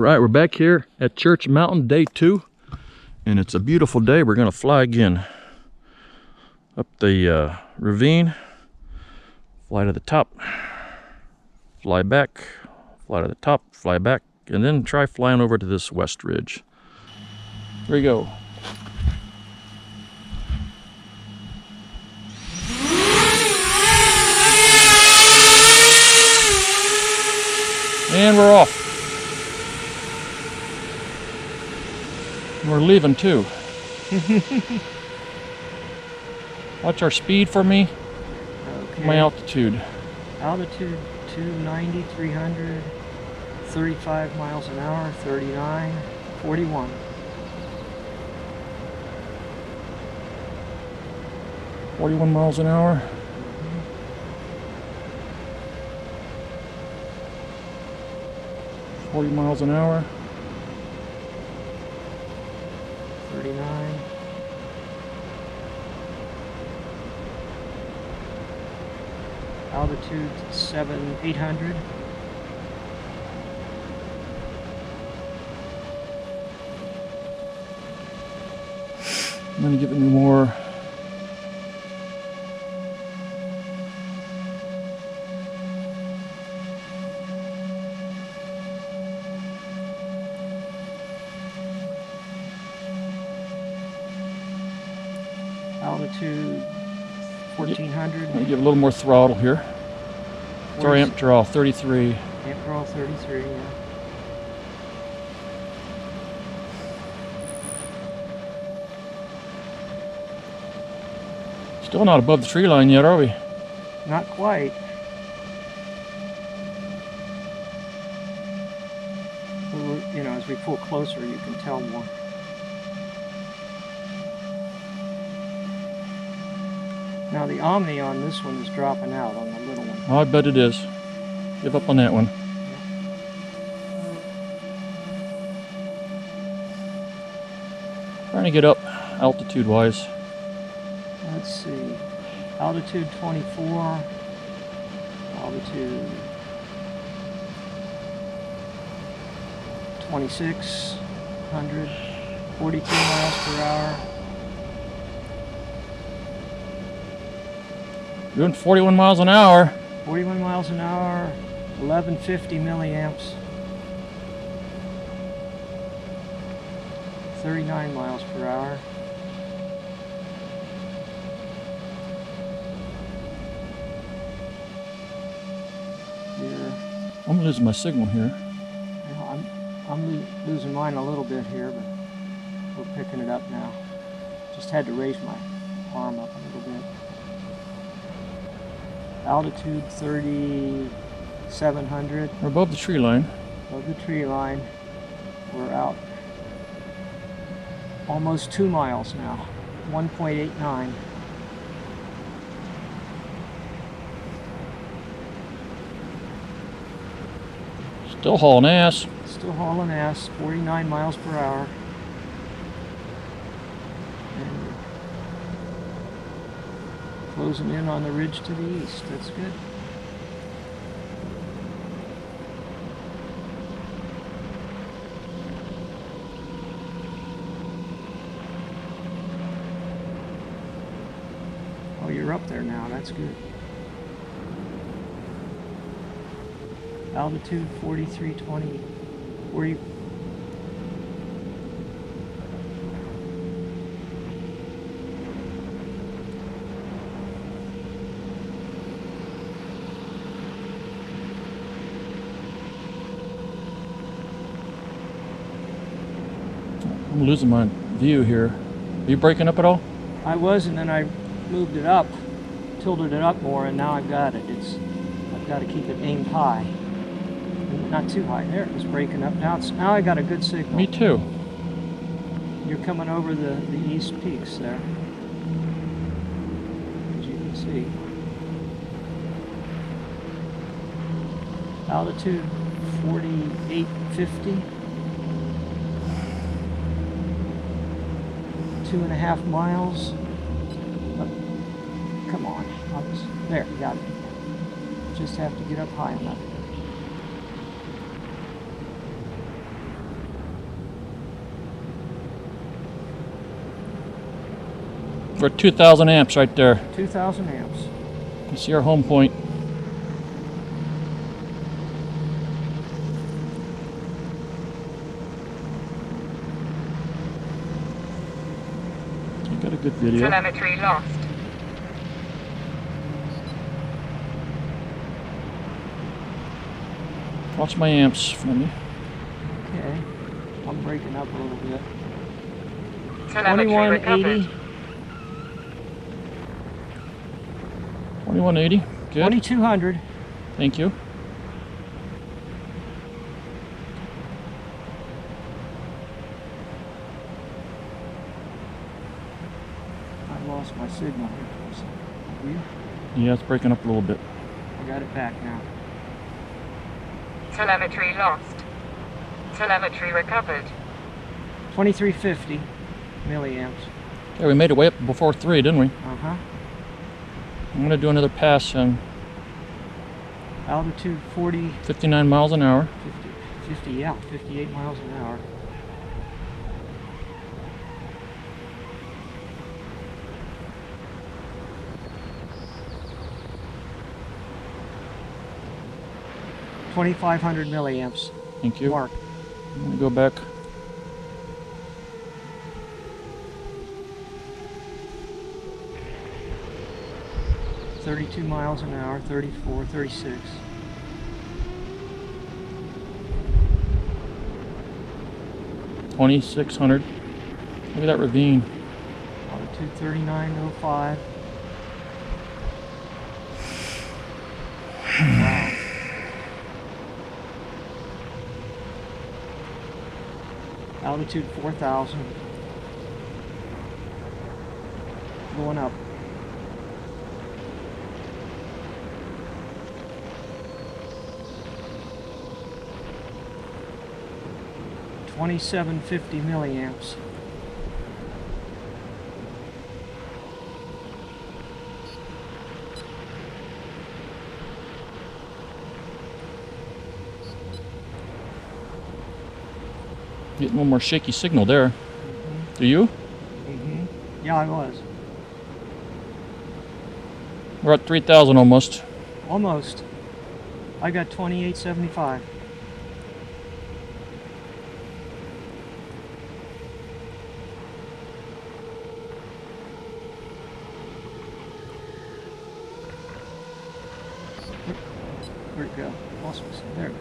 Alright, we're back here at Church Mountain, day 2. And it's a beautiful day. We're going to fly again. Up the ravine. Fly to the top. Fly back. Fly to the top. Fly back. And then try flying over to this west ridge. Here we go. And we're off. We're leaving too. Watch our speed for me. Okay. My altitude. Altitude 290, 300, 35 miles an hour, 39, 41. miles an hour. 40 miles an hour. 39. Altitude 800. I'm going to give it more. Altitude 1400. I'm going to give a little more throttle here. Sorry, amp draw 33. Amp draw 33, yeah. Still not above the tree line yet, are we? Not quite. You know, as we pull closer, you can tell more. Now the Omni on this one is dropping out on the little one. Oh, I bet it is. Give up on that one. Trying to get up altitude-wise. Let's see. Altitude 24. Altitude 2600. 42 miles per hour. Doing 41 miles an hour. 41 miles an hour, 1150 milliamps. 39 miles per hour. Here. I'm losing my signal here. I'm losing mine a little bit here, but we're picking it up now. Just had to raise my arm up a little bit. Altitude 3,700. We're above the tree line. Above the tree line. We're out almost 2 miles now. 1.89. Still hauling ass. Still hauling ass. 49 miles per hour. And closing in on the ridge to the east. That's good. Oh, you're up there now. That's good. Altitude 4320. Where you? I'm losing my view here. Are you breaking up at all? I was, and then I moved it up, tilted it up more, and now I've got it. I've got to keep it aimed high, and not too high. There, it was breaking up. Now I got a good signal. Me too. You're coming over the east peaks there, as you can see. Altitude 4850. 2.5 miles. Oh, come on. There, you got it. Just have to get up high enough. for 2,000 amps right there. 2,000 amps. You can see our home point. You got a good video. Telemetry lost. Watch my amps for me. Okay. I'm breaking up a little bit. Telemetry 2180. 2180. Good. 2200. Thank you. I lost my signal here for a second. Have you? Yeah, it's breaking up a little bit. I got it back now. Telemetry lost. Telemetry recovered. 2350 milliamps. Okay, we made it way up before 3, didn't we? Uh-huh. I'm going to do another pass on Altitude 40, 59 miles an hour. 50, yeah, 58 miles an hour. $2,500 milliamps. Thank you. Mark. I'm going to go back. $32 miles an hour, 34, 36. $2,600. Look at that ravine. Altitude 3905. Wow. Altitude 4,000. Going up. $2,750 milliamps. Getting one more shaky signal there. Mm-hmm. Do you? Mm-hmm. Yeah, I was. We're at 3,000 almost. Almost. I got 2875. Where'd it go? Lost myself. There we go.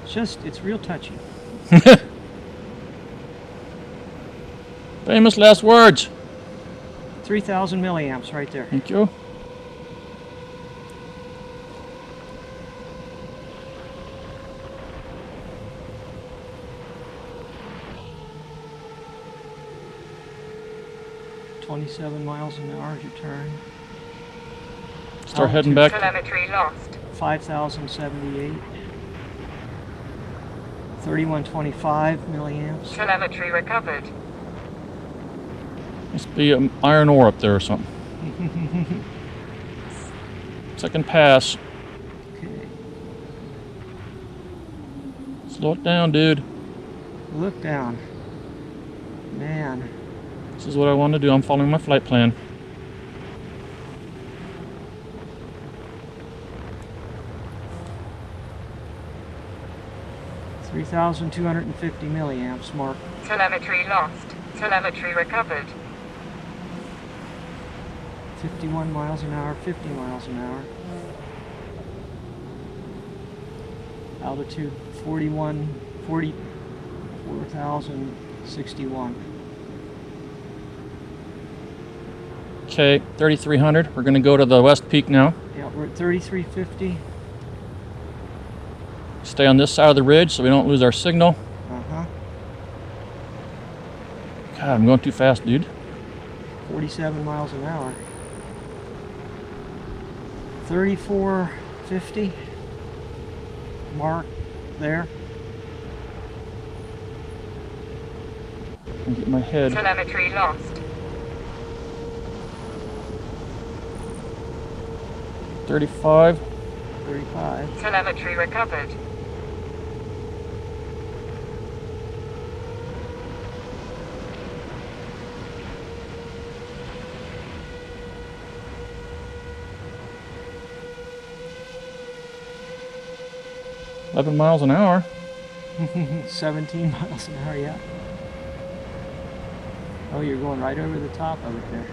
It's just, it's real touchy. Famous last words. 3,000 milliamps right there. Thank you. $27 miles an hour as you turn. Start heading back. Telemetry lost. 5,078. 3125 milliamps. Telemetry recovered. Must be iron ore up there or something. Second pass. Okay. Slow it down, dude. Look down. Man. This is what I want to do. I'm following my flight plan. $3,250 milliamps, Mark. Telemetry lost. Telemetry recovered. 51 miles an hour, 50 miles an hour. Altitude 44,061. Okay, 3,300. We're going to go to the west peak now. Yeah, we're at 3350. Stay on this side of the ridge so we don't lose our signal. Uh-huh. God, I'm going too fast, dude. 47 miles an hour. 3450. Mark there. Get my head. Telemetry lost. 35. 35. Telemetry recovered. 11 miles an hour. 17 miles an hour, yeah. Oh, you're going right over the top of it there.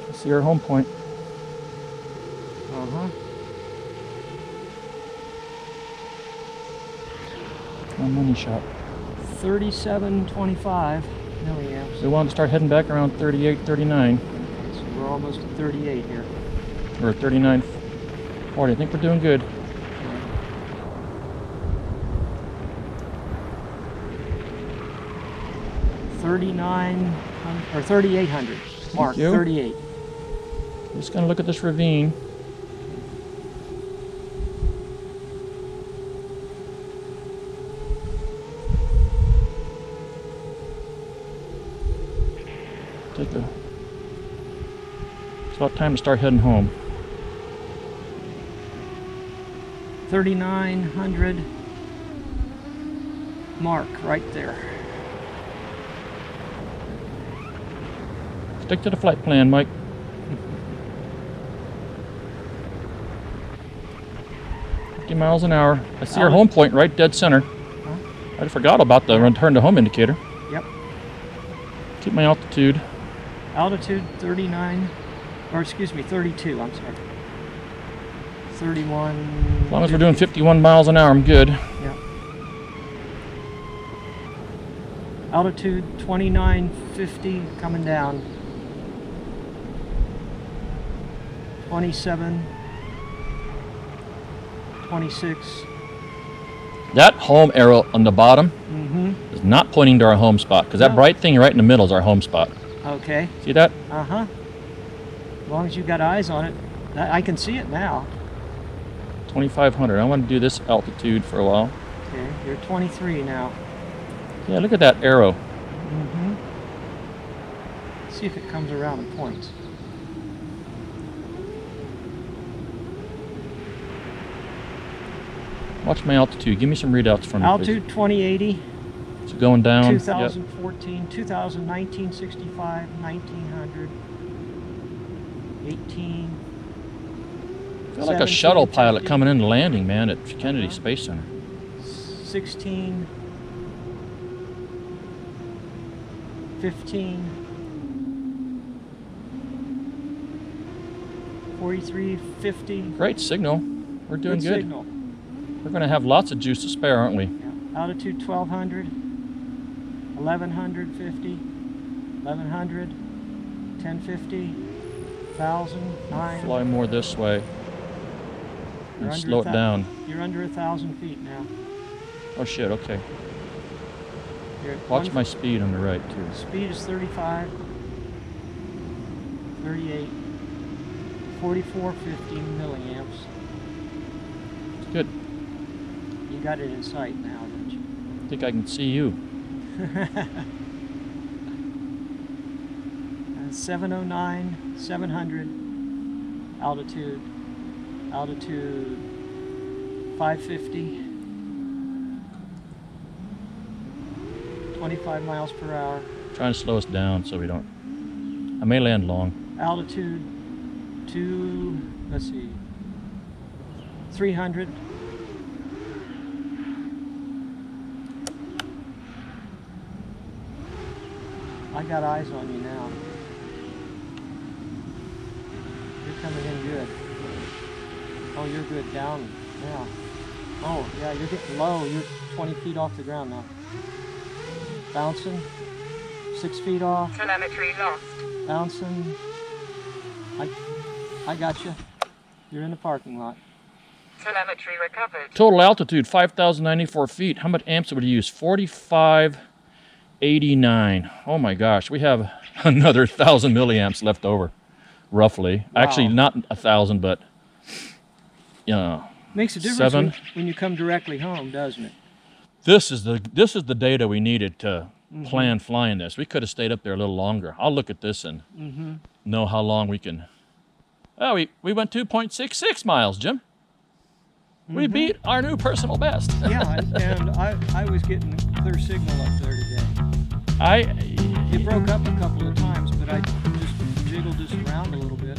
I see our home point. Uh-huh. A money shot. 3725 milliamps. We want to start heading back around 38, 39. Okay, so we're almost at 38 here. Or 39, 40. I think we're doing good. 3,900 or 3,800. Mark, you. 38. Just gonna look at this ravine. It's about time to start heading home. 3,900 mark right there. Stick to the flight plan, Mike. Miles an hour. I see our home point right dead center. Huh? I forgot about the return to home indicator. Yep. Keep my altitude. Altitude 39, or excuse me, 32, I'm sorry. 31. As long as we're doing 51 miles an hour, I'm good. Yep. Altitude 2950 coming down. 27. 26. That home arrow on the bottom is not pointing to our home spot, because that bright thing right in the middle is our home spot. Okay. See that? Uh-huh. As long as you've got eyes on it. I can see it now. 2,500. I want to do this altitude for a while. Okay, you're 23 now. Yeah, look at that arrow. See if it comes around and points. Watch my altitude. Give me some readouts from altitude 2080. It's going down. 2014, yep. 2019, 65, 1900, 18. I feel like a shuttle pilot coming in landing, man, at Kennedy Space Center. 16, 15, 43, 50. Great signal. We're doing good. Signal. We're going to have lots of juice to spare, aren't we? Yeah. Altitude 1200, 1150, 1100, 1050, 1000, 9. Fly more this way. And slow it down. You're under 1,000 feet now. Oh shit, okay. You're at Watch my speed on the right too. Speed is 35, 38, 4450 milliamps. It's good. You got it in sight now, don't you? I think I can see you. 709, 700, altitude 550, 25 miles per hour. Trying to slow us down so we don't. I may land long. Altitude 300. I got eyes on you now. You're coming in good. Oh, you're good down now. Oh, yeah, you're getting low. You're 20 feet off the ground now. Bouncing. 6 feet off. Telemetry lost. Bouncing. I got you. You're in the parking lot. Telemetry recovered. Total altitude 5,094 feet. How much amps would you use? 4589. Oh my gosh, we have another 1,000 milliamps left over, roughly. Wow. Actually, not 1,000, but you know. Makes a difference when you come directly home, doesn't it? This is the data we needed to plan flying this. We could have stayed up there a little longer. I'll look at this and know how long we can. Oh, we went 2.66 miles, Jim. We beat our new personal best. Yeah, and I was getting clear signal up there today. It broke up a couple of times, but I just jiggled this around a little bit.